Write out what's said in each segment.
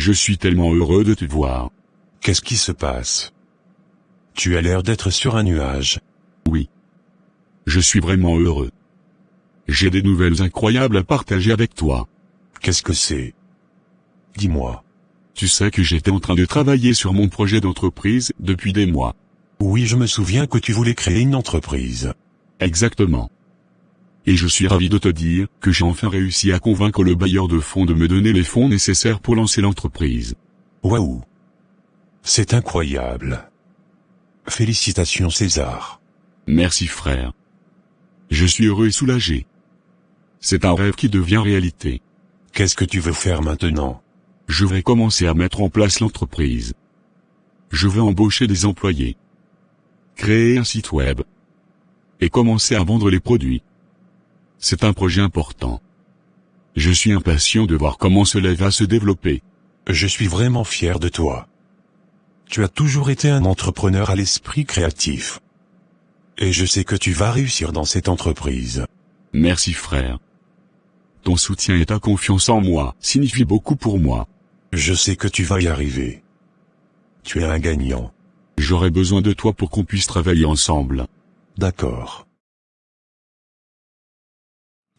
Je suis tellement heureux de te voir. Qu'est-ce qui se passe? Tu as l'air d'être sur un nuage. Oui. Je suis vraiment heureux. J'ai des nouvelles incroyables à partager avec toi. Qu'est-ce que c'est? Dis-moi. Tu sais que j'étais en train de travailler sur mon projet d'entreprise depuis des mois. Oui, je me souviens que tu voulais créer une entreprise. Exactement. Et je suis ravi de te dire que j'ai enfin réussi à convaincre le bailleur de fonds de me donner les fonds nécessaires pour lancer l'entreprise. Waouh! C'est incroyable. Félicitations César. Merci frère. Je suis heureux et soulagé. C'est un rêve qui devient réalité. Qu'est-ce que tu veux faire maintenant? Je vais commencer à mettre en place l'entreprise. Je vais embaucher des employés. Créer un site web. Et commencer à vendre les produits. C'est un projet important. Je suis impatient de voir comment cela va se développer. Je suis vraiment fier de toi. Tu as toujours été un entrepreneur à l'esprit créatif. Et je sais que tu vas réussir dans cette entreprise. Merci frère. Ton soutien et ta confiance en moi signifient beaucoup pour moi. Je sais que tu vas y arriver. Tu es un gagnant. J'aurai besoin de toi pour qu'on puisse travailler ensemble. D'accord.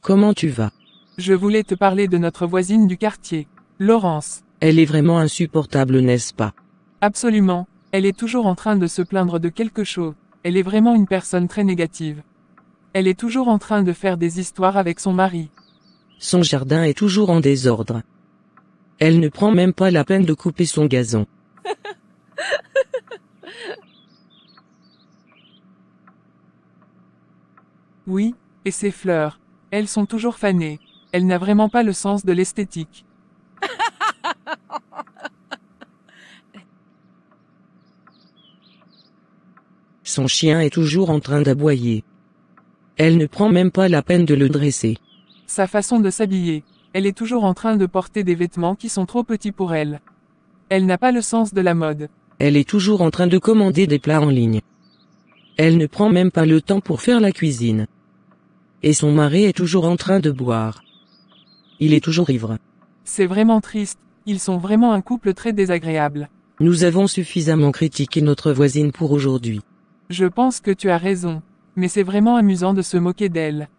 Comment tu vas? Je voulais te parler de notre voisine du quartier, Laurence. Elle est vraiment insupportable, n'est-ce pas? Absolument, elle est toujours en train de se plaindre de quelque chose. Elle est vraiment une personne très négative. Elle est toujours en train de faire des histoires avec son mari. Son jardin est toujours en désordre. Elle ne prend même pas la peine de couper son gazon. Oui, et ses fleurs. Elles sont toujours fanées. Elle n'a vraiment pas le sens de l'esthétique. Son chien est toujours en train d'aboyer. Elle ne prend même pas la peine de le dresser. Sa façon de s'habiller. Elle est toujours en train de porter des vêtements qui sont trop petits pour elle. Elle n'a pas le sens de la mode. Elle est toujours en train de commander des plats en ligne. Elle ne prend même pas le temps pour faire la cuisine. Et son mari est toujours en train de boire. Il est toujours ivre. C'est vraiment triste, ils sont vraiment un couple très désagréable. Nous avons suffisamment critiqué notre voisine pour aujourd'hui. Je pense que tu as raison, mais c'est vraiment amusant de se moquer d'elle.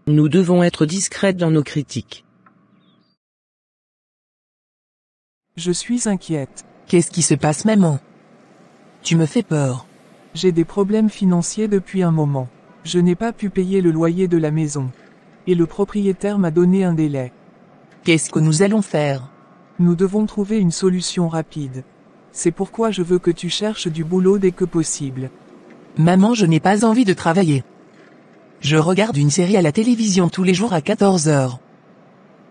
Nous devons être discrètes dans nos critiques. Je suis inquiète. Qu'est-ce qui se passe, maman? Tu me fais peur. J'ai des problèmes financiers depuis un moment. Je n'ai pas pu payer le loyer de la maison. Et le propriétaire m'a donné un délai. Qu'est-ce que nous allons faire? Nous devons trouver une solution rapide. C'est pourquoi je veux que tu cherches du boulot dès que possible. Maman, je n'ai pas envie de travailler. Je regarde une série à la télévision tous les jours à 14 heures.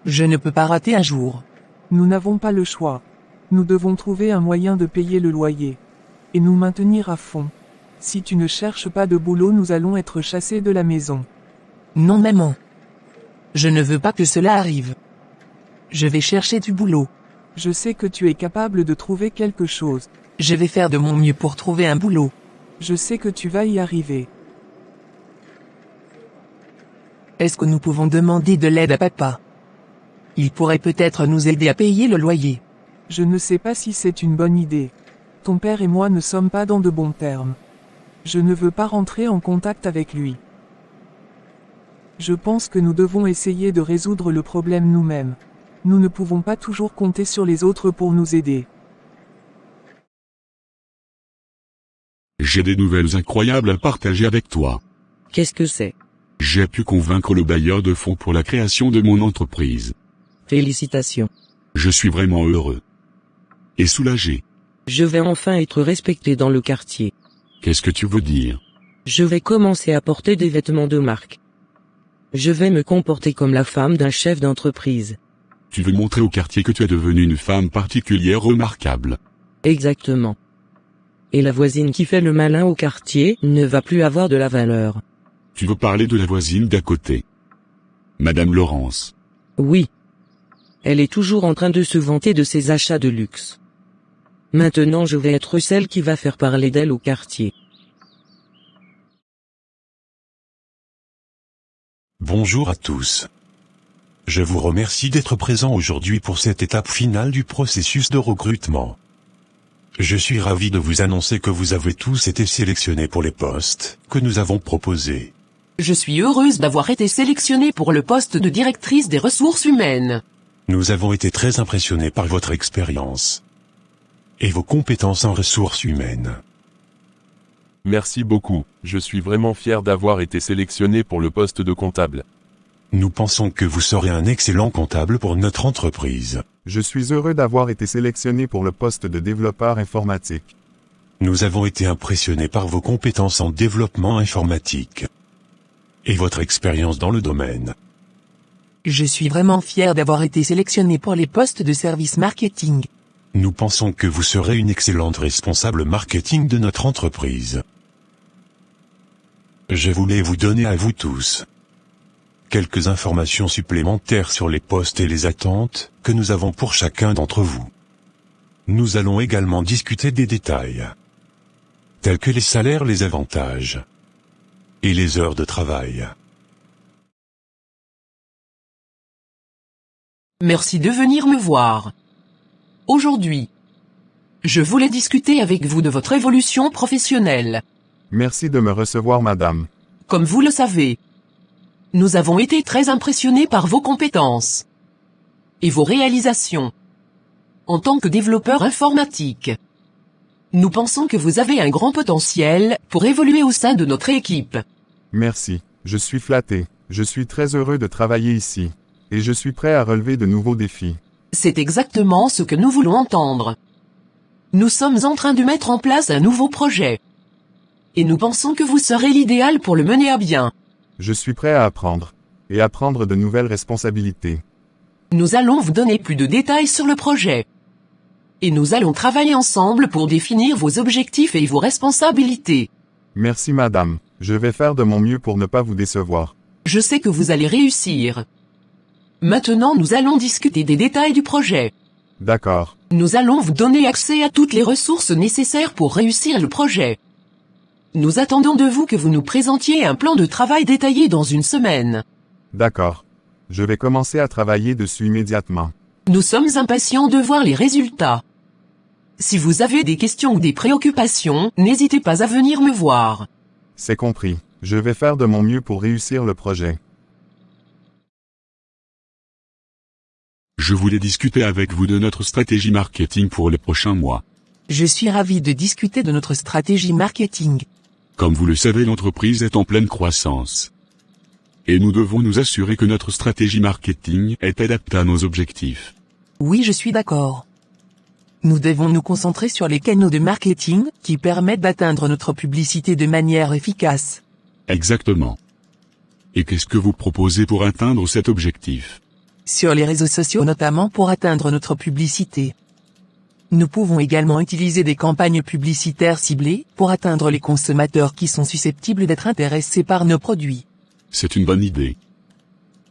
Je ne peux pas rater un jour. Nous n'avons pas le choix. Nous devons trouver un moyen de payer le loyer. Et nous maintenir à fond. Si tu ne cherches pas de boulot, nous allons être chassés de la maison. Non, maman. Je ne veux pas que cela arrive. Je vais chercher du boulot. Je sais que tu es capable de trouver quelque chose. Je vais faire de mon mieux pour trouver un boulot. Je sais que tu vas y arriver. Est-ce que nous pouvons demander de l'aide à papa? Il pourrait peut-être nous aider à payer le loyer. Je ne sais pas si c'est une bonne idée. Ton père et moi ne sommes pas dans de bons termes. Je ne veux pas rentrer en contact avec lui. Je pense que nous devons essayer de résoudre le problème nous-mêmes. Nous ne pouvons pas toujours compter sur les autres pour nous aider. J'ai des nouvelles incroyables à partager avec toi. Qu'est-ce que c'est? J'ai pu convaincre le bailleur de fonds pour la création de mon entreprise. Félicitations. Je suis vraiment heureux. Et soulagé. Je vais enfin être respecté dans le quartier. Qu'est-ce que tu veux dire? Je vais commencer à porter des vêtements de marque. Je vais me comporter comme la femme d'un chef d'entreprise. Tu veux montrer au quartier que tu es devenue une femme particulière remarquable. Exactement. Et la voisine qui fait le malin au quartier ne va plus avoir de la valeur. Tu veux parler de la voisine d'à côté. Madame Laurence. Oui. Elle est toujours en train de se vanter de ses achats de luxe. Maintenant je vais être celle qui va faire parler d'elle au quartier. Bonjour à tous. Je vous remercie d'être présent aujourd'hui pour cette étape finale du processus de recrutement. Je suis ravi de vous annoncer que vous avez tous été sélectionnés pour les postes que nous avons proposés. Je suis heureuse d'avoir été sélectionnée pour le poste de directrice des ressources humaines. Nous avons été très impressionnés par votre expérience et vos compétences en ressources humaines. Merci beaucoup, je suis vraiment fier d'avoir été sélectionné pour le poste de comptable. Nous pensons que vous serez un excellent comptable pour notre entreprise. Je suis heureux d'avoir été sélectionné pour le poste de développeur informatique. Nous avons été impressionnés par vos compétences en développement informatique et votre expérience dans le domaine. Je suis vraiment fier d'avoir été sélectionné pour les postes de service marketing. Nous pensons que vous serez une excellente responsable marketing de notre entreprise. Je voulais vous donner à vous tous quelques informations supplémentaires sur les postes et les attentes que nous avons pour chacun d'entre vous. Nous allons également discuter des détails, tels que les salaires, les avantages et les heures de travail. Merci de venir me voir. Aujourd'hui, je voulais discuter avec vous de votre évolution professionnelle. Merci de me recevoir, madame. Comme vous le savez, nous avons été très impressionnés par vos compétences et vos réalisations en tant que développeur informatique. Nous pensons que vous avez un grand potentiel pour évoluer au sein de notre équipe. Merci, je suis flatté. Je suis très heureux de travailler ici. Et je suis prêt à relever de nouveaux défis. C'est exactement ce que nous voulons entendre. Nous sommes en train de mettre en place un nouveau projet. Et nous pensons que vous serez l'idéal pour le mener à bien. Je suis prêt à apprendre. Et à prendre de nouvelles responsabilités. Nous allons vous donner plus de détails sur le projet. Et nous allons travailler ensemble pour définir vos objectifs et vos responsabilités. Merci madame. Je vais faire de mon mieux pour ne pas vous décevoir. Je sais que vous allez réussir. Maintenant nous allons discuter des détails du projet. D'accord. Nous allons vous donner accès à toutes les ressources nécessaires pour réussir le projet. Nous attendons de vous que vous nous présentiez un plan de travail détaillé dans une semaine. D'accord. Je vais commencer à travailler dessus immédiatement. Nous sommes impatients de voir les résultats. Si vous avez des questions ou des préoccupations, n'hésitez pas à venir me voir. C'est compris. Je vais faire de mon mieux pour réussir le projet. Je voulais discuter avec vous de notre stratégie marketing pour les prochains mois. Je suis ravi de discuter de notre stratégie marketing. Comme vous le savez, l'entreprise est en pleine croissance. Et nous devons nous assurer que notre stratégie marketing est adaptée à nos objectifs. Oui, je suis d'accord. Nous devons nous concentrer sur les canaux de marketing qui permettent d'atteindre notre publicité de manière efficace. Exactement. Et qu'est-ce que vous proposez pour atteindre cet objectif ? Sur les réseaux sociaux notamment pour atteindre notre publicité. Nous pouvons également utiliser des campagnes publicitaires ciblées pour atteindre les consommateurs qui sont susceptibles d'être intéressés par nos produits. C'est une bonne idée.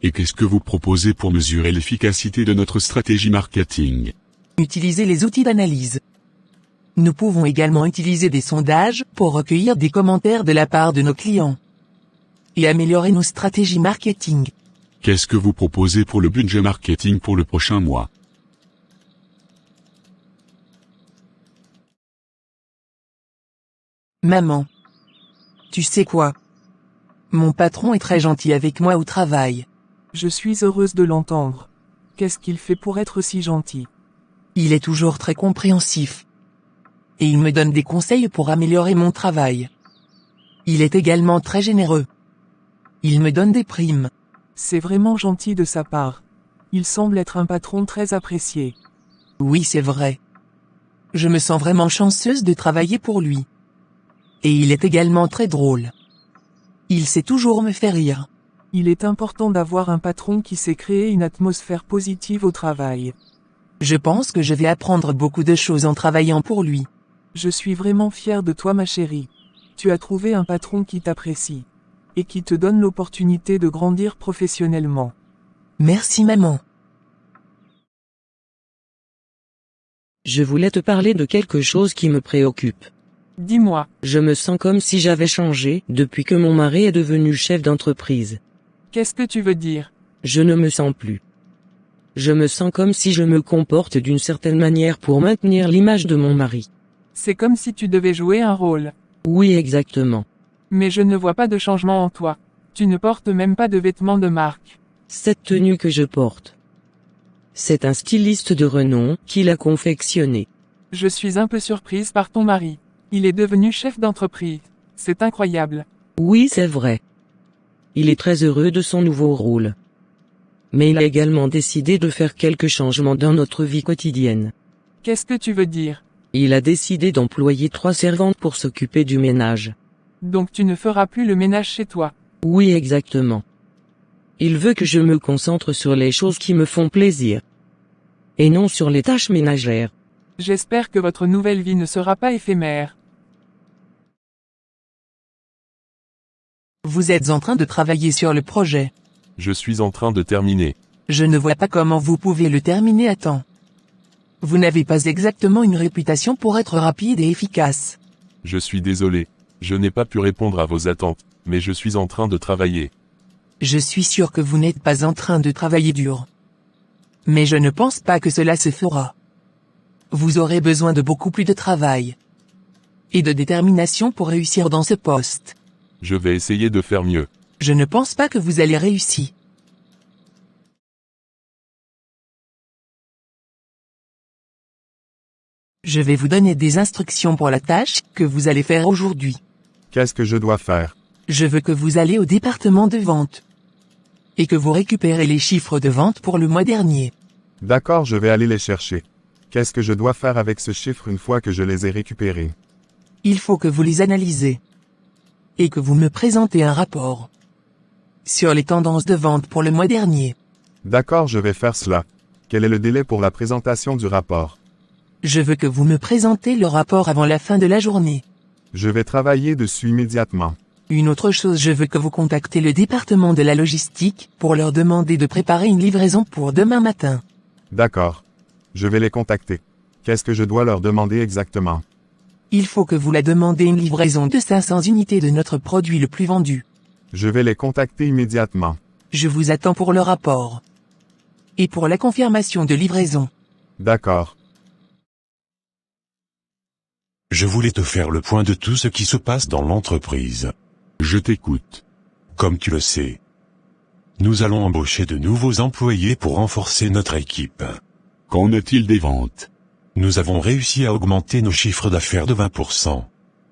Et qu'est-ce que vous proposez pour mesurer l'efficacité de notre stratégie marketing ? Utiliser les outils d'analyse. Nous pouvons également utiliser des sondages pour recueillir des commentaires de la part de nos clients. Et améliorer nos stratégies marketing. Qu'est-ce que vous proposez pour le budget marketing pour le prochain mois ? Maman. Tu sais quoi ? Mon patron est très gentil avec moi au travail. Je suis heureuse de l'entendre. Qu'est-ce qu'il fait pour être si gentil? Il est toujours très compréhensif. Et il me donne des conseils pour améliorer mon travail. Il est également très généreux. Il me donne des primes. C'est vraiment gentil de sa part. Il semble être un patron très apprécié. Oui, c'est vrai. Je me sens vraiment chanceuse de travailler pour lui. Et il est également très drôle. Il sait toujours me faire rire. Il est important d'avoir un patron qui sait créer une atmosphère positive au travail. Je pense que je vais apprendre beaucoup de choses en travaillant pour lui. Je suis vraiment fière de toi, ma chérie. Tu as trouvé un patron qui t'apprécie. Et qui te donne l'opportunité de grandir professionnellement. Merci maman. Je voulais te parler de quelque chose qui me préoccupe. Dis-moi. Je me sens comme si j'avais changé depuis que mon mari est devenu chef d'entreprise. Qu'est-ce que tu veux dire? Je ne me sens plus. Je me sens comme si je me comporte d'une certaine manière pour maintenir l'image de mon mari. C'est comme si tu devais jouer un rôle. Oui, exactement. Mais je ne vois pas de changement en toi. Tu ne portes même pas de vêtements de marque. Cette tenue que je porte. C'est un styliste de renom qui l'a confectionnée. Je suis un peu surprise par ton mari. Il est devenu chef d'entreprise. C'est incroyable. Oui, c'est vrai. Il est très heureux de son nouveau rôle. Mais il a également décidé de faire quelques changements dans notre vie quotidienne. Qu'est-ce que tu veux dire? Il a décidé d'employer 3 servantes pour s'occuper du ménage. Donc tu ne feras plus le ménage chez toi. Oui, exactement. Il veut que je me concentre sur les choses qui me font plaisir. Et non sur les tâches ménagères. J'espère que votre nouvelle vie ne sera pas éphémère. Vous êtes en train de travailler sur le projet. Je suis en train de terminer. Je ne vois pas comment vous pouvez le terminer à temps. Vous n'avez pas exactement une réputation pour être rapide et efficace. Je suis désolé. Je n'ai pas pu répondre à vos attentes, mais je suis en train de travailler. Je suis sûr que vous n'êtes pas en train de travailler dur. Mais je ne pense pas que cela se fera. Vous aurez besoin de beaucoup plus de travail. Et de détermination pour réussir dans ce poste. Je vais essayer de faire mieux. Je ne pense pas que vous allez réussir. Je vais vous donner des instructions pour la tâche que vous allez faire aujourd'hui. Qu'est-ce que je dois faire? Je veux que vous allez au département de vente. Et que vous récupérez les chiffres de vente pour le mois dernier. D'accord, je vais aller les chercher. Qu'est-ce que je dois faire avec ce chiffre une fois que je les ai récupérés? Il faut que vous les analysez. Et que vous me présentez un rapport. Sur les tendances de vente pour le mois dernier. D'accord, je vais faire cela. Quel est le délai pour la présentation du rapport? Je veux que vous me présentez le rapport avant la fin de la journée. Je vais travailler dessus immédiatement. Une autre chose, je veux que vous contactez le département de la logistique pour leur demander de préparer une livraison pour demain matin. D'accord. Je vais les contacter. Qu'est-ce que je dois leur demander exactement? Il faut que vous la demandez une livraison de 500 unités de notre produit le plus vendu. Je vais les contacter immédiatement. Je vous attends pour le rapport. Et pour la confirmation de livraison. D'accord. Je voulais te faire le point de tout ce qui se passe dans l'entreprise. Je t'écoute. Comme tu le sais, nous allons embaucher de nouveaux employés pour renforcer notre équipe. Qu'en est-il des ventes? Nous avons réussi à augmenter nos chiffres d'affaires de 20%.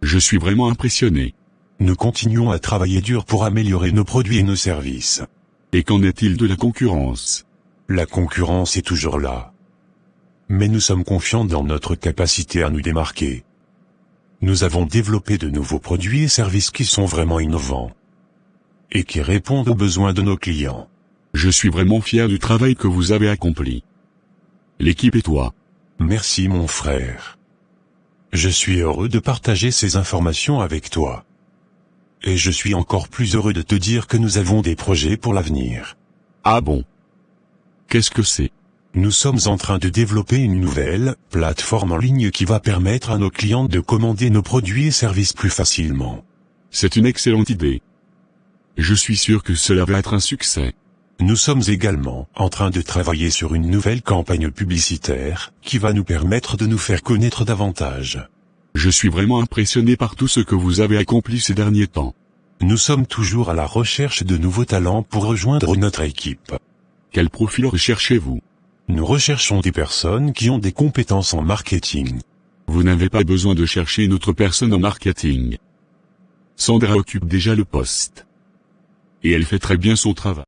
Je suis vraiment impressionné. Nous continuons à travailler dur pour améliorer nos produits et nos services. Et qu'en est-il de la concurrence? La concurrence est toujours là. Mais nous sommes confiants dans notre capacité à nous démarquer. Nous avons développé de nouveaux produits et services qui sont vraiment innovants. Et qui répondent aux besoins de nos clients. Je suis vraiment fier du travail que vous avez accompli. L'équipe et toi. Merci mon frère. Je suis heureux de partager ces informations avec toi. Et je suis encore plus heureux de te dire que nous avons des projets pour l'avenir. Ah bon? Qu'est-ce que c'est? Nous sommes en train de développer une nouvelle plateforme en ligne qui va permettre à nos clients de commander nos produits et services plus facilement. C'est une excellente idée. Je suis sûr que cela va être un succès. Nous sommes également en train de travailler sur une nouvelle campagne publicitaire qui va nous permettre de nous faire connaître davantage. Je suis vraiment impressionné par tout ce que vous avez accompli ces derniers temps. Nous sommes toujours à la recherche de nouveaux talents pour rejoindre notre équipe. Quel profil recherchez-vous? Nous recherchons des personnes qui ont des compétences en marketing. Vous n'avez pas besoin de chercher une autre personne en marketing. Sandra occupe déjà le poste. Et elle fait très bien son travail.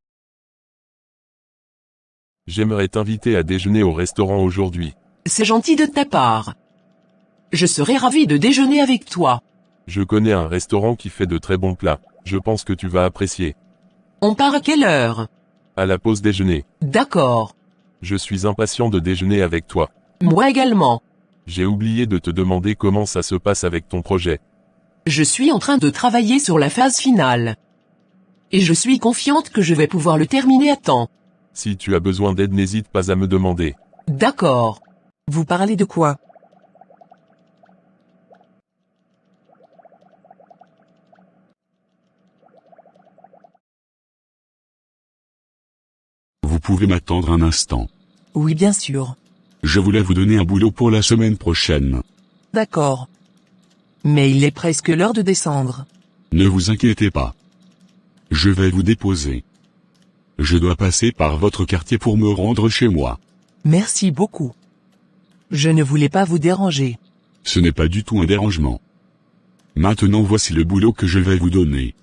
J'aimerais t'inviter à déjeuner au restaurant aujourd'hui. C'est gentil de ta part. Je serai ravi de déjeuner avec toi. Je connais un restaurant qui fait de très bons plats. Je pense que tu vas apprécier. On part à quelle heure? À la pause déjeuner. D'accord. Je suis impatient de déjeuner avec toi. Moi également. J'ai oublié de te demander comment ça se passe avec ton projet. Je suis en train de travailler sur la phase finale. Et je suis confiante que je vais pouvoir le terminer à temps. Si tu as besoin d'aide, n'hésite pas à me demander. D'accord. Vous parlez de quoi? pouvez m'attendre un instant? Oui, bien sûr. Je voulais vous donner un boulot pour la semaine prochaine. D'accord. Mais il est presque l'heure de descendre. Ne vous inquiétez pas. Je vais vous déposer. Je dois passer par votre quartier pour me rendre chez moi. Merci beaucoup. Je ne voulais pas vous déranger. Ce n'est pas du tout un dérangement. Maintenant voici le boulot que je vais vous donner.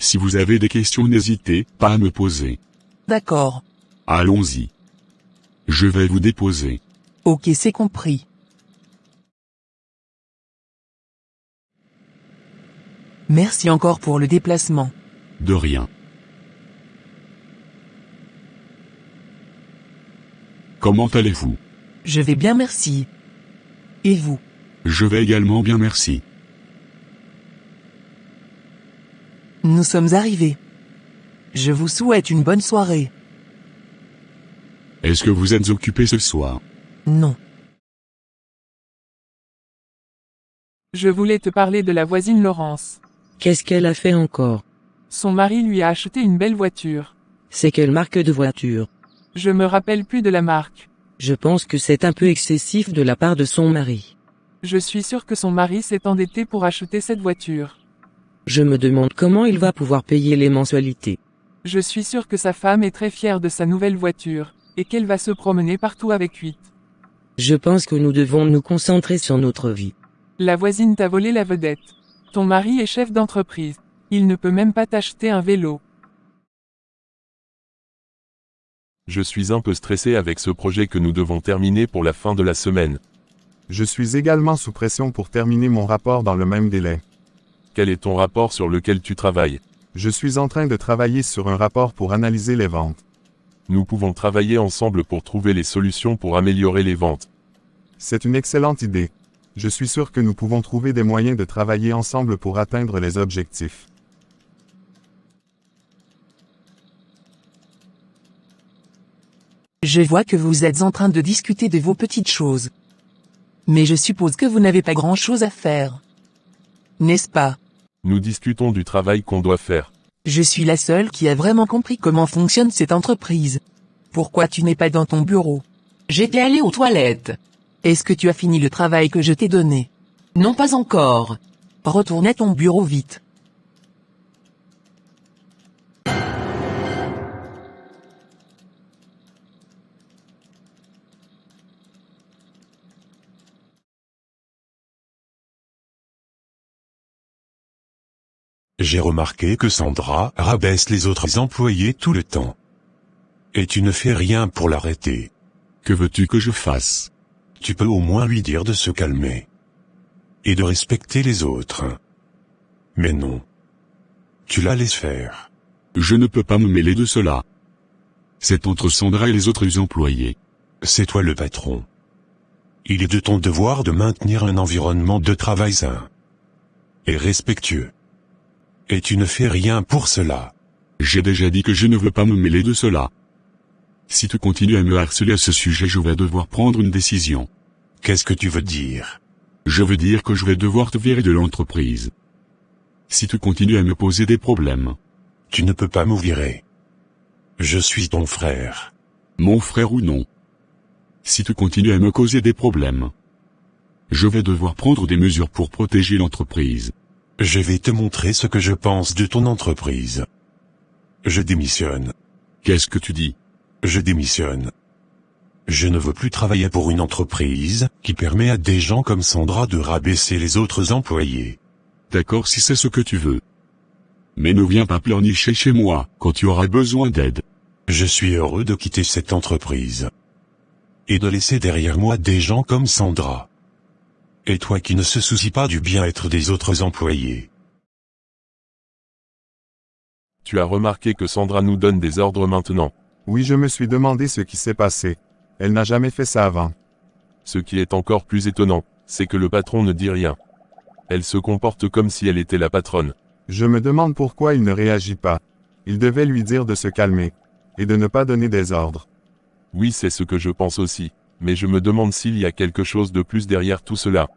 Si vous avez des questions, n'hésitez pas à me poser. D'accord. Allons-y. Je vais vous déposer. Ok, c'est compris. Merci encore pour le déplacement. De rien. Comment allez-vous? Je vais bien, merci. Et vous? Je vais également bien, merci. Nous sommes arrivés. Je vous souhaite une bonne soirée. Est-ce que vous êtes occupé ce soir? Non. Je voulais te parler de la voisine Laurence. Qu'est-ce qu'elle a fait encore? Son mari lui a acheté une belle voiture. C'est quelle marque de voiture? Je me rappelle plus de la marque. Je pense que c'est un peu excessif de la part de son mari. Je suis sûr que son mari s'est endetté pour acheter cette voiture. Je me demande comment il va pouvoir payer les mensualités. Je suis sûr que sa femme est très fière de sa nouvelle voiture, et qu'elle va se promener partout avec 8. Je pense que nous devons nous concentrer sur notre vie. La voisine t'a volé la vedette. Ton mari est chef d'entreprise. Il ne peut même pas t'acheter un vélo. Je suis un peu stressé avec ce projet que nous devons terminer pour la fin de la semaine. Je suis également sous pression pour terminer mon rapport dans le même délai. Quel est ton rapport sur lequel tu travailles? Je suis en train de travailler sur un rapport pour analyser les ventes. Nous pouvons travailler ensemble pour trouver les solutions pour améliorer les ventes. C'est une excellente idée. Je suis sûr que nous pouvons trouver des moyens de travailler ensemble pour atteindre les objectifs. Je vois que vous êtes en train de discuter de vos petites choses. Mais je suppose que vous n'avez pas grand-chose à faire. N'est-ce pas? Nous discutons du travail qu'on doit faire. Je suis la seule qui a vraiment compris comment fonctionne cette entreprise. Pourquoi tu n'es pas dans ton bureau? J'étais allé aux toilettes. Est-ce que tu as fini le travail que je t'ai donné? Non, pas encore. Retourne à ton bureau vite. J'ai remarqué que Sandra rabaisse les autres employés tout le temps. Et tu ne fais rien pour l'arrêter. Que veux-tu que je fasse? Tu peux au moins lui dire de se calmer. Et de respecter les autres. Mais non. Tu la laisses faire. Je ne peux pas me mêler de cela. C'est entre Sandra et les autres employés. C'est toi le patron. Il est de ton devoir de maintenir un environnement de travail sain. Et respectueux. Et tu ne fais rien pour cela. J'ai déjà dit que je ne veux pas me mêler de cela. Si tu continues à me harceler à ce sujet, je vais devoir prendre une décision. Qu'est-ce que tu veux dire? Je veux dire que je vais devoir te virer de l'entreprise. Si tu continues à me poser des problèmes. Tu ne peux pas me virer. Je suis ton frère. Mon frère ou non. Si tu continues à me causer des problèmes. Je vais devoir prendre des mesures pour protéger l'entreprise. Je vais te montrer ce que je pense de ton entreprise. Je démissionne. Qu'est-ce que tu dis? Je démissionne. Je ne veux plus travailler pour une entreprise qui permet à des gens comme Sandra de rabaisser les autres employés. D'accord, si c'est ce que tu veux. Mais ne viens pas pleurnicher chez moi quand tu auras besoin d'aide. Je suis heureux de quitter cette entreprise. Et de laisser derrière moi des gens comme Sandra. Et toi qui ne se soucies pas du bien-être des autres employés. Tu as remarqué que Sandra nous donne des ordres maintenant. Oui, je me suis demandé ce qui s'est passé. Elle n'a jamais fait ça avant. Ce qui est encore plus étonnant, c'est que le patron ne dit rien. Elle se comporte comme si elle était la patronne. Je me demande pourquoi il ne réagit pas. Il devait lui dire de se calmer. Et de ne pas donner des ordres. Oui, c'est ce que je pense aussi. Mais je me demande s'il y a quelque chose de plus derrière tout cela.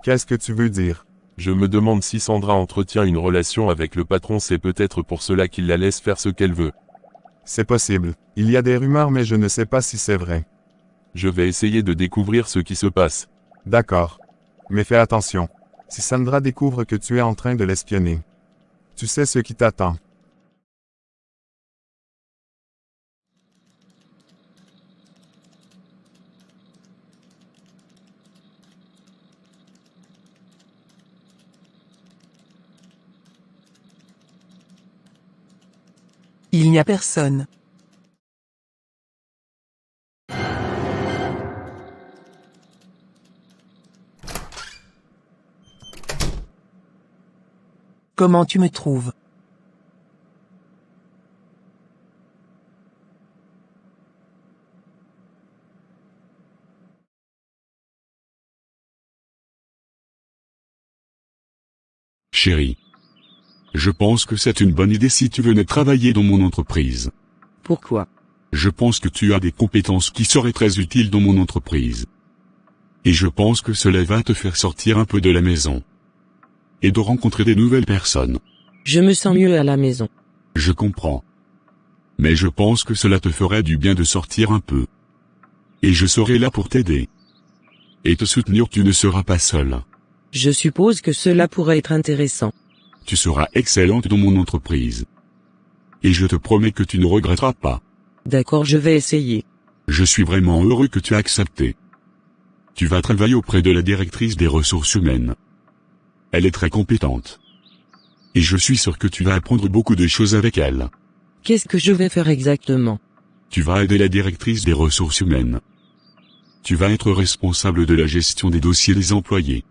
Qu'est-ce que tu veux dire? Je me demande si Sandra entretient une relation avec le patron, c'est peut-être pour cela qu'il la laisse faire ce qu'elle veut. C'est possible. Il y a des rumeurs mais je ne sais pas si c'est vrai. Je vais essayer de découvrir ce qui se passe. D'accord. Mais fais attention. Si Sandra découvre que tu es en train de l'espionner, tu sais ce qui t'attend. Il n'y a personne. Comment tu me trouves? Chérie. Je pense que c'est une bonne idée si tu venais travailler dans mon entreprise. Pourquoi? Je pense que tu as des compétences qui seraient très utiles dans mon entreprise. Et je pense que cela va te faire sortir un peu de la maison. Et de rencontrer des nouvelles personnes. Je me sens mieux à la maison. Je comprends. Mais je pense que cela te ferait du bien de sortir un peu. Et je serai là pour t'aider. Et te soutenir, tu ne seras pas seul. Je suppose que cela pourrait être intéressant. Tu seras excellente dans mon entreprise. Et je te promets que tu ne regretteras pas. D'accord, je vais essayer. Je suis vraiment heureux que tu aies accepté. Tu vas travailler auprès de la directrice des ressources humaines. Elle est très compétente. Et je suis sûr que tu vas apprendre beaucoup de choses avec elle. Qu'est-ce que je vais faire exactement? Tu vas aider la directrice des ressources humaines. Tu vas être responsable de la gestion des dossiers des employés.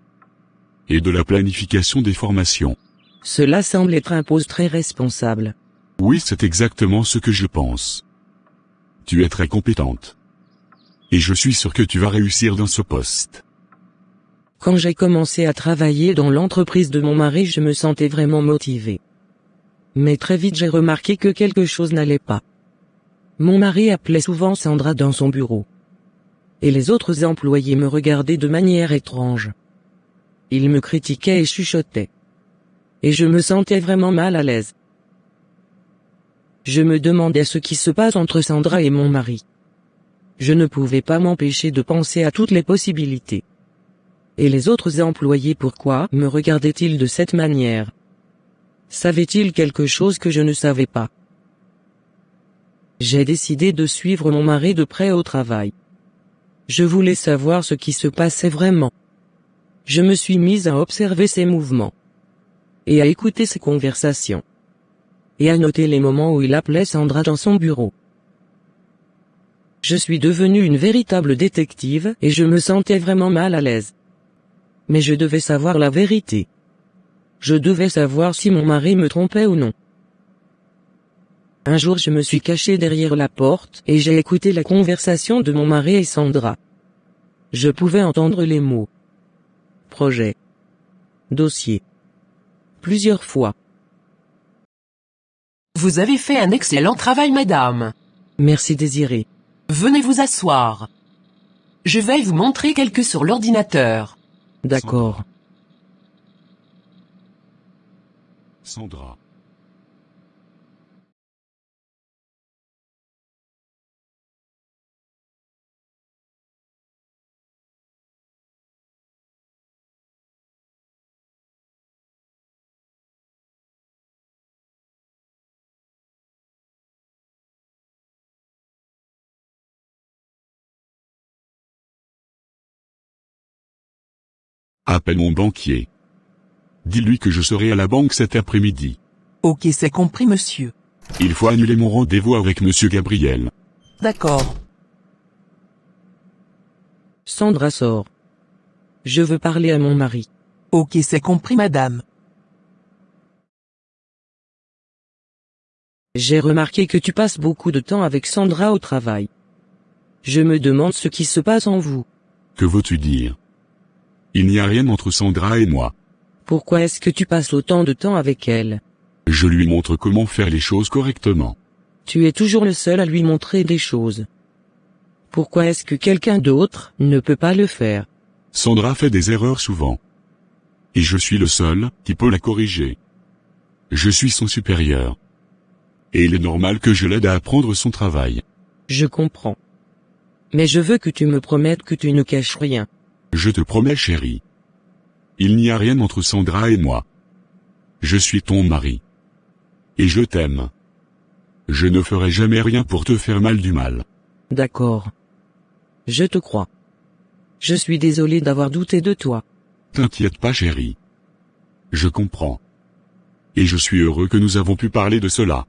Et de la planification des formations. Cela semble être un poste très responsable. Oui, c'est exactement ce que je pense. Tu es très compétente. Et je suis sûr que tu vas réussir dans ce poste. Quand j'ai commencé à travailler dans l'entreprise de mon mari, je me sentais vraiment motivé. Mais très vite j'ai remarqué que quelque chose n'allait pas. Mon mari appelait souvent Sandra dans son bureau. Et les autres employés me regardaient de manière étrange. Ils me critiquaient et chuchotaient. Et je me sentais vraiment mal à l'aise. Je me demandais ce qui se passe entre Sandra et mon mari. Je ne pouvais pas m'empêcher de penser à toutes les possibilités. Et les autres employés, pourquoi me regardaient-ils de cette manière? Savaient-ils quelque chose que je ne savais pas? J'ai décidé de suivre mon mari de près au travail. Je voulais savoir ce qui se passait vraiment. Je me suis mise à observer ses mouvements. Et à écouter ses conversations. Et à noter les moments où il appelait Sandra dans son bureau. Je suis devenue une véritable détective et je me sentais vraiment mal à l'aise. Mais je devais savoir la vérité. Je devais savoir si mon mari me trompait ou non. Un jour je me suis cachée derrière la porte et j'ai écouté la conversation de mon mari et Sandra. Je pouvais entendre les mots. Projet. Dossier. Plusieurs fois. Vous avez fait un excellent travail, madame. Merci, Désiré. Venez vous asseoir. Je vais vous montrer quelque sur l'ordinateur. D'accord. Sandra. Appelle mon banquier. Dis-lui que je serai à la banque cet après-midi. Ok, c'est compris, monsieur. Il faut annuler mon rendez-vous avec monsieur Gabriel. D'accord. Sandra sort. Je veux parler à mon mari. Ok, c'est compris, madame. J'ai remarqué que tu passes beaucoup de temps avec Sandra au travail. Je me demande ce qui se passe en vous. Que veux-tu dire? Il n'y a rien entre Sandra et moi. Pourquoi est-ce que tu passes autant de temps avec elle? Je lui montre comment faire les choses correctement. Tu es toujours le seul à lui montrer des choses. Pourquoi est-ce que quelqu'un d'autre ne peut pas le faire? Sandra fait des erreurs souvent. Et je suis le seul qui peut la corriger. Je suis son supérieur. Et il est normal que je l'aide à apprendre son travail. Je comprends. Mais je veux que tu me promettes que tu ne caches rien. Je te promets, chérie. Il n'y a rien entre Sandra et moi. Je suis ton mari. Et je t'aime. Je ne ferai jamais rien pour te faire mal du mal. D'accord. Je te crois. Je suis désolé d'avoir douté de toi. T'inquiète pas, chérie. Je comprends. Et je suis heureux que nous avons pu parler de cela.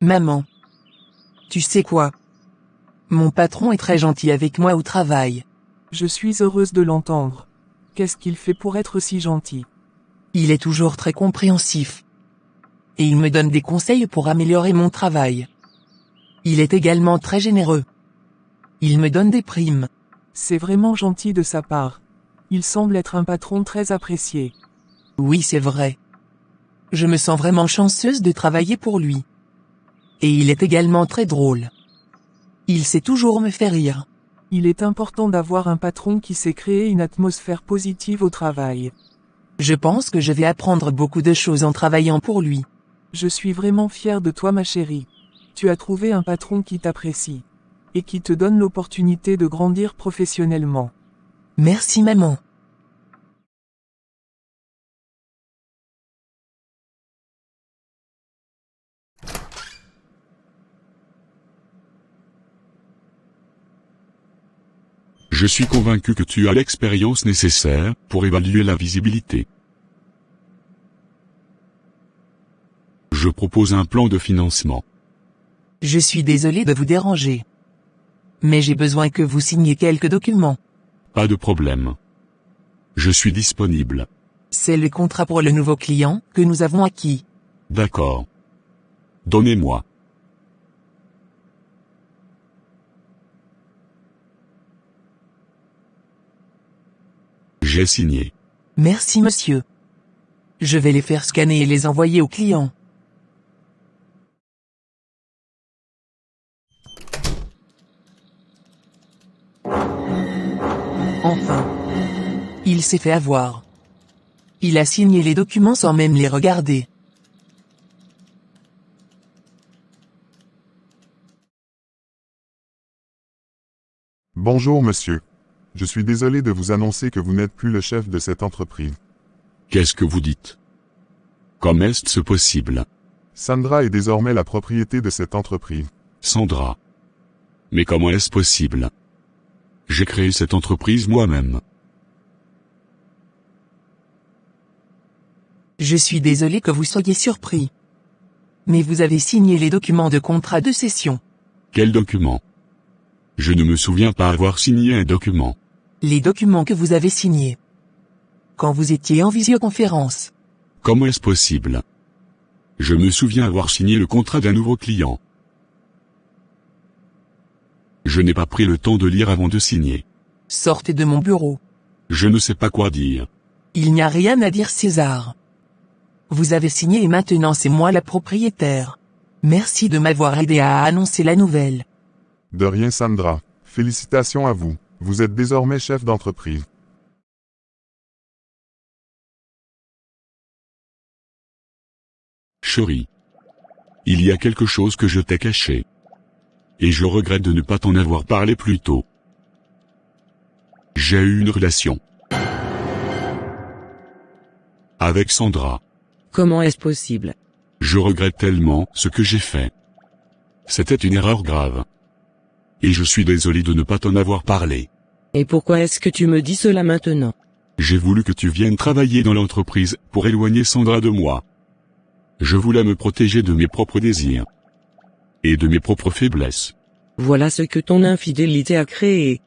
Maman. Tu sais quoi? Mon patron est très gentil avec moi au travail. Je suis heureuse de l'entendre. Qu'est-ce qu'il fait pour être si gentil? Il est toujours très compréhensif. Et il me donne des conseils pour améliorer mon travail. Il est également très généreux. Il me donne des primes. C'est vraiment gentil de sa part. Il semble être un patron très apprécié. Oui, c'est vrai. Je me sens vraiment chanceuse de travailler pour lui. Et il est également très drôle. Il sait toujours me faire rire. Il est important d'avoir un patron qui sait créer une atmosphère positive au travail. Je pense que je vais apprendre beaucoup de choses en travaillant pour lui. Je suis vraiment fière de toi, ma chérie. Tu as trouvé un patron qui t'apprécie. Et qui te donne l'opportunité de grandir professionnellement. Merci, maman. Je suis convaincu que tu as l'expérience nécessaire pour évaluer la visibilité. Je propose un plan de financement. Je suis désolé de vous déranger. Mais j'ai besoin que vous signiez quelques documents. Pas de problème. Je suis disponible. C'est le contrat pour le nouveau client que nous avons acquis. D'accord. Donnez-moi. J'ai signé. Merci, monsieur. Je vais les faire scanner et les envoyer au client. Enfin. Il s'est fait avoir. Il a signé les documents sans même les regarder. Bonjour monsieur. Je suis désolé de vous annoncer que vous n'êtes plus le chef de cette entreprise. Qu'est-ce que vous dites? Comment est-ce possible? Sandra est désormais la propriété de cette entreprise. Sandra. Mais comment est-ce possible? J'ai créé cette entreprise moi-même. Je suis désolé que vous soyez surpris. Mais vous avez signé les documents de contrat de cession. Quel document? Je ne me souviens pas avoir signé un document. Les documents que vous avez signés. Quand vous étiez en visioconférence. Comment est-ce possible? Je me souviens avoir signé le contrat d'un nouveau client. Je n'ai pas pris le temps de lire avant de signer. Sortez de mon bureau. Je ne sais pas quoi dire. Il n'y a rien à dire, César. Vous avez signé et maintenant c'est moi la propriétaire. Merci de m'avoir aidé à annoncer la nouvelle. De rien, Sandra. Félicitations à vous. Vous êtes désormais chef d'entreprise. Chérie. Il y a quelque chose que je t'ai caché. Et je regrette de ne pas t'en avoir parlé plus tôt. J'ai eu une relation. Avec Sandra. Comment est-ce possible? Je regrette tellement ce que j'ai fait. C'était une erreur grave. Et je suis désolé de ne pas t'en avoir parlé. Et pourquoi est-ce que tu me dis cela maintenant? J'ai voulu que tu viennes travailler dans l'entreprise pour éloigner Sandra de moi. Je voulais me protéger de mes propres désirs. Et de mes propres faiblesses. Voilà ce que ton infidélité a créé.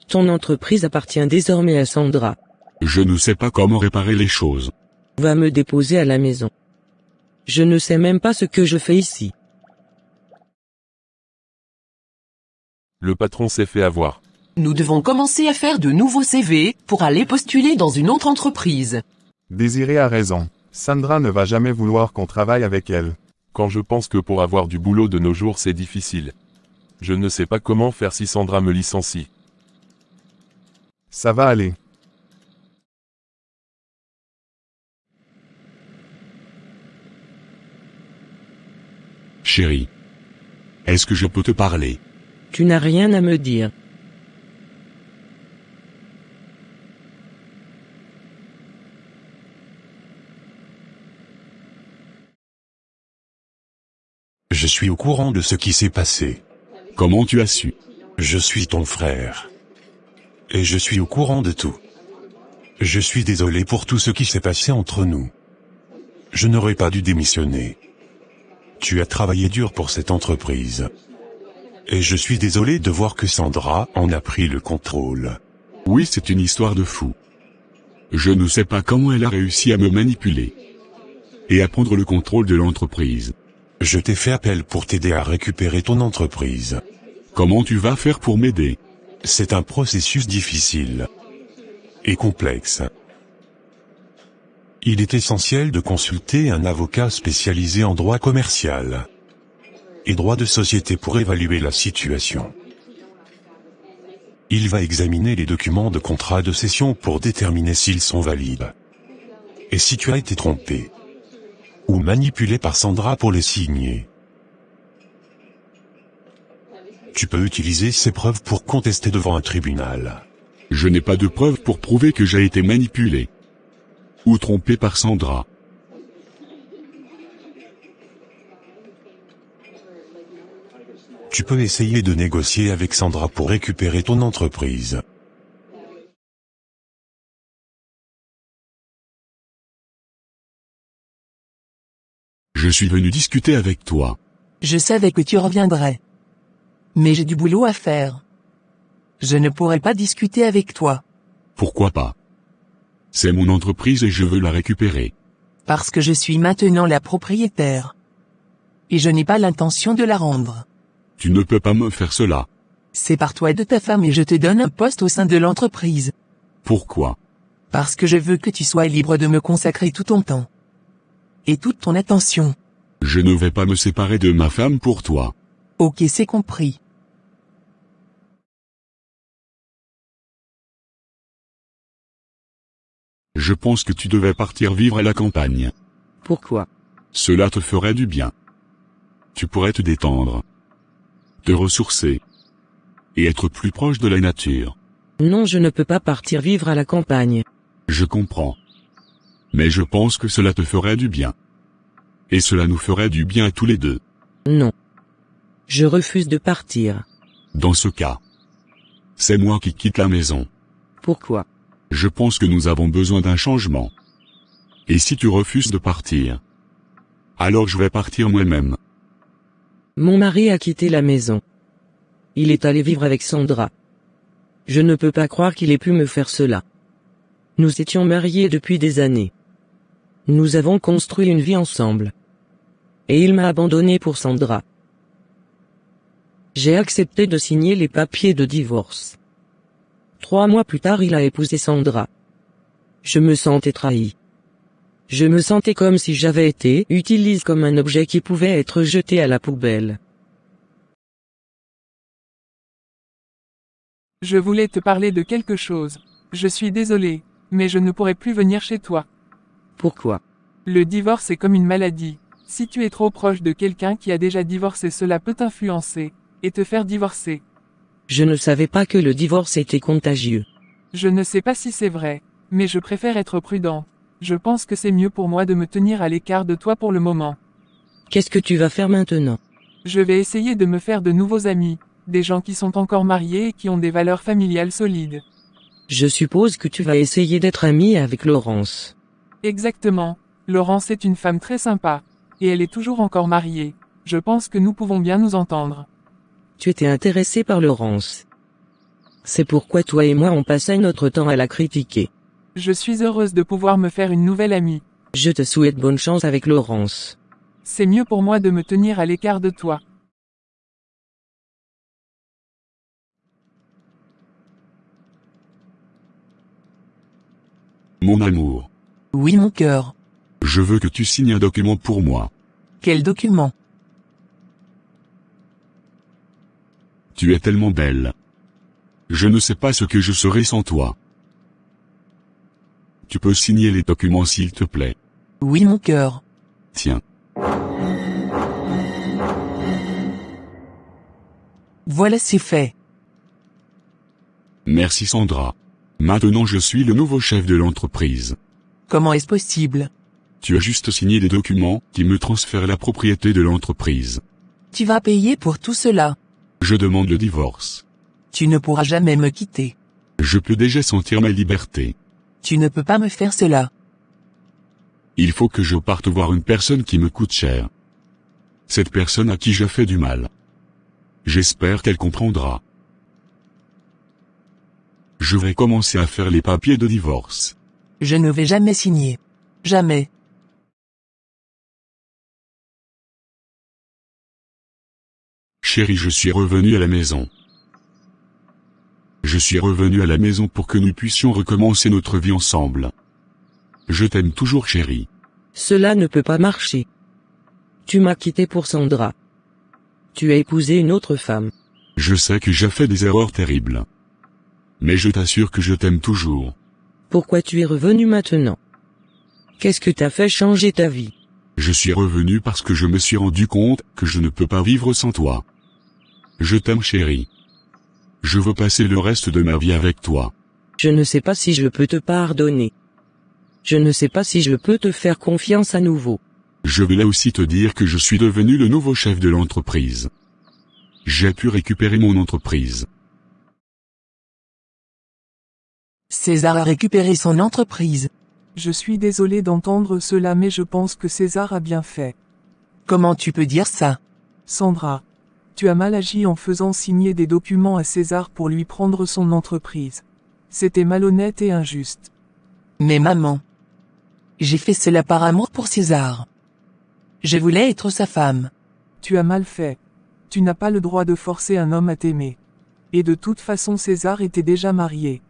Ton entreprise appartient désormais à Sandra. Je ne sais pas comment réparer les choses. Va me déposer à la maison. Je ne sais même pas ce que je fais ici. Le patron s'est fait avoir. Nous devons commencer à faire de nouveaux CV pour aller postuler dans une autre entreprise. Désiré a raison. Sandra ne va jamais vouloir qu'on travaille avec elle. Quand je pense que pour avoir du boulot de nos jours c'est difficile. Je ne sais pas comment faire si Sandra me licencie. Ça va aller. Chérie. Est-ce que je peux te parler? Tu n'as rien à me dire. Je suis au courant de ce qui s'est passé. Comment tu as su? Je suis ton frère. Et je suis au courant de tout. Je suis désolé pour tout ce qui s'est passé entre nous. Je n'aurais pas dû démissionner. Tu as travaillé dur pour cette entreprise. Et je suis désolé de voir que Sandra en a pris le contrôle. Oui, c'est une histoire de fou. Je ne sais pas comment elle a réussi à me manipuler. Et à prendre le contrôle de l'entreprise. Je t'ai fait appel pour t'aider à récupérer ton entreprise. Comment tu vas faire pour m'aider? C'est un processus difficile. Et complexe. Il est essentiel de consulter un avocat spécialisé en droit commercial et droit de société pour évaluer la situation. Il va examiner les documents de contrat de cession pour déterminer s'ils sont valides. Et si tu as été trompé ou manipulé par Sandra pour les signer. Tu peux utiliser ces preuves pour contester devant un tribunal. Je n'ai pas de preuves pour prouver que j'ai été manipulé ou trompé par Sandra. Tu peux essayer de négocier avec Sandra pour récupérer ton entreprise. Je suis venu discuter avec toi. Je savais que tu reviendrais. Mais j'ai du boulot à faire. Je ne pourrai pas discuter avec toi. Pourquoi pas? C'est mon entreprise et je veux la récupérer. Parce que je suis maintenant la propriétaire. Et je n'ai pas l'intention de la rendre. Tu ne peux pas me faire cela. C'est par toi et de ta femme et je te donne un poste au sein de l'entreprise. Pourquoi? Parce que je veux que tu sois libre de me consacrer tout ton temps. Et toute ton attention. Je ne vais pas me séparer de ma femme pour toi. Ok, c'est compris. Je pense que tu devais partir vivre à la campagne. Pourquoi? Cela te ferait du bien. Tu pourrais te détendre, te ressourcer et être plus proche de la nature. Non, je ne peux pas partir vivre à la campagne. Je comprends. Mais je pense que cela te ferait du bien. Et cela nous ferait du bien à tous les deux. Non. Je refuse de partir. Dans ce cas, c'est moi qui quitte la maison. Pourquoi? Je pense que nous avons besoin d'un changement. Et si tu refuses de partir, alors je vais partir moi-même. Mon mari a quitté la maison. Il est allé vivre avec Sandra. Je ne peux pas croire qu'il ait pu me faire cela. Nous étions mariés depuis des années. Nous avons construit une vie ensemble. Et il m'a abandonné pour Sandra. J'ai accepté de signer les papiers de divorce. 3 mois plus tard, il a épousé Sandra. Je me sentais trahi. Je me sentais comme si j'avais été utilisé comme un objet qui pouvait être jeté à la poubelle. Je voulais te parler de quelque chose. Je suis désolé, mais je ne pourrai plus venir chez toi. Pourquoi? Le divorce est comme une maladie. Si tu es trop proche de quelqu'un qui a déjà divorcé, cela peut t'influencer et te faire divorcer. Je ne savais pas que le divorce était contagieux. Je ne sais pas si c'est vrai, mais je préfère être prudent. Je pense que c'est mieux pour moi de me tenir à l'écart de toi pour le moment. Qu'est-ce que tu vas faire maintenant? Je vais essayer de me faire de nouveaux amis, des gens qui sont encore mariés et qui ont des valeurs familiales solides. Je suppose que tu vas essayer d'être ami avec Laurence. Exactement. Laurence est une femme très sympa. Et elle est toujours encore mariée. Je pense que nous pouvons bien nous entendre. Tu étais intéressé par Laurence. C'est pourquoi toi et moi on passait notre temps à la critiquer. Je suis heureuse de pouvoir me faire une nouvelle amie. Je te souhaite bonne chance avec Laurence. C'est mieux pour moi de me tenir à l'écart de toi. Mon amour, Oui, mon cœur. je veux que tu signes un document pour moi. Quel document? Tu es tellement belle. Je ne sais pas ce que je serais sans toi. Tu peux signer les documents s'il te plaît. Oui mon cœur. Tiens. Voilà c'est fait. Merci Sandra. Maintenant je suis le nouveau chef de l'entreprise. Comment est-ce possible? Tu as juste signé des documents qui me transfèrent la propriété de l'entreprise. Tu vas payer pour tout cela. Je demande le divorce. Tu ne pourras jamais me quitter. Je peux déjà sentir ma liberté. Tu ne peux pas me faire cela. Il faut que je parte voir une personne qui me coûte cher. Cette personne à qui je fais du mal. J'espère qu'elle comprendra. Je vais commencer à faire les papiers de divorce. Je ne vais jamais signer. Jamais. Chérie, je suis revenu à la maison. Je suis revenu à la maison pour que nous puissions recommencer notre vie ensemble. Je t'aime toujours, chérie. Cela ne peut pas marcher. Tu m'as quitté pour Sandra. Tu as épousé une autre femme. Je sais que j'ai fait des erreurs terribles. Mais je t'assure que je t'aime toujours. Pourquoi tu es revenu maintenant? Qu'est-ce que t'as fait changer ta vie? Je suis revenu parce que je me suis rendu compte que je ne peux pas vivre sans toi. Je t'aime, chérie. Je veux passer le reste de ma vie avec toi. Je ne sais pas si je peux te pardonner. Je ne sais pas si je peux te faire confiance à nouveau. Je voulais aussi te dire que je suis devenu le nouveau chef de l'entreprise. J'ai pu récupérer mon entreprise. César a récupéré son entreprise. Je suis désolé d'entendre cela mais je pense que César a bien fait. Comment tu peux dire ça? Sandra, tu as mal agi en faisant signer des documents à César pour lui prendre son entreprise. C'était malhonnête et injuste. Mais maman. J'ai fait cela par amour pour César. Je voulais être sa femme. Tu as mal fait. Tu n'as pas le droit de forcer un homme à t'aimer. Et de toute façon César était déjà marié.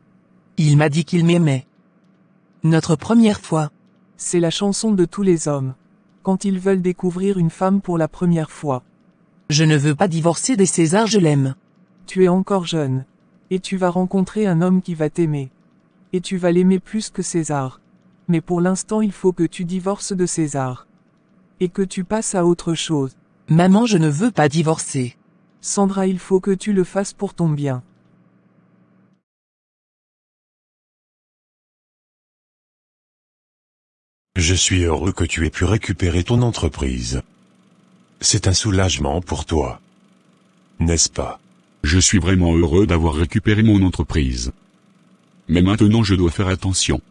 Il m'a dit qu'il m'aimait. Notre première fois. C'est la chanson de tous les hommes. Quand ils veulent découvrir une femme pour la première fois. Je ne veux pas divorcer de César, je l'aime. Tu es encore jeune. Et tu vas rencontrer un homme qui va t'aimer. Et tu vas l'aimer plus que César. Mais pour l'instant il faut que tu divorces de César. Et que tu passes à autre chose. Maman, je ne veux pas divorcer. Sandra, il faut que tu le fasses pour ton bien. Je suis heureux que tu aies pu récupérer ton entreprise. C'est un soulagement pour toi. N'est-ce pas? Je suis vraiment heureux d'avoir récupéré mon entreprise. Mais maintenant je dois faire attention.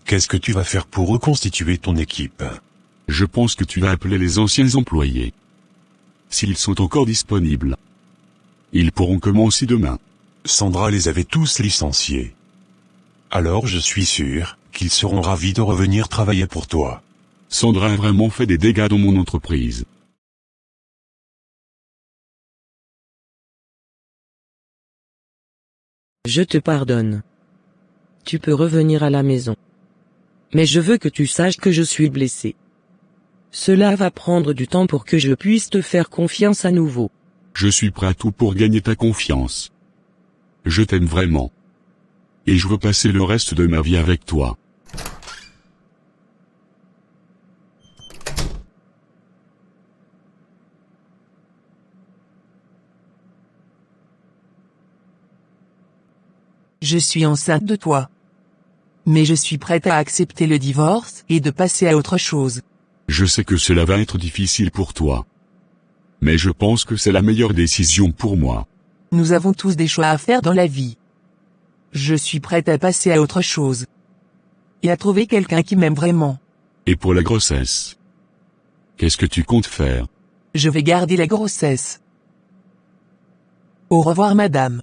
Qu'est-ce que tu vas faire pour reconstituer ton équipe? Je pense que tu vas appeler les anciens employés. S'ils sont encore disponibles. Ils pourront commencer demain. Sandra les avait tous licenciés. Alors je suis sûr qu'ils seront ravis de revenir travailler pour toi. Sandra a vraiment fait des dégâts dans mon entreprise. Je te pardonne. Tu peux revenir à la maison. Mais je veux que tu saches que je suis blessé. Cela va prendre du temps pour que je puisse te faire confiance à nouveau. Je suis prêt à tout pour gagner ta confiance. Je t'aime vraiment. Et je veux passer le reste de ma vie avec toi. Je suis enceinte de toi. Mais je suis prête à accepter le divorce et de passer à autre chose. Je sais que cela va être difficile pour toi. Mais je pense que c'est la meilleure décision pour moi. Nous avons tous des choix à faire dans la vie. Je suis prête à passer à autre chose. Et à trouver quelqu'un qui m'aime vraiment. Et pour la grossesse? Qu'est-ce que tu comptes faire? Je vais garder la grossesse. Au revoir madame.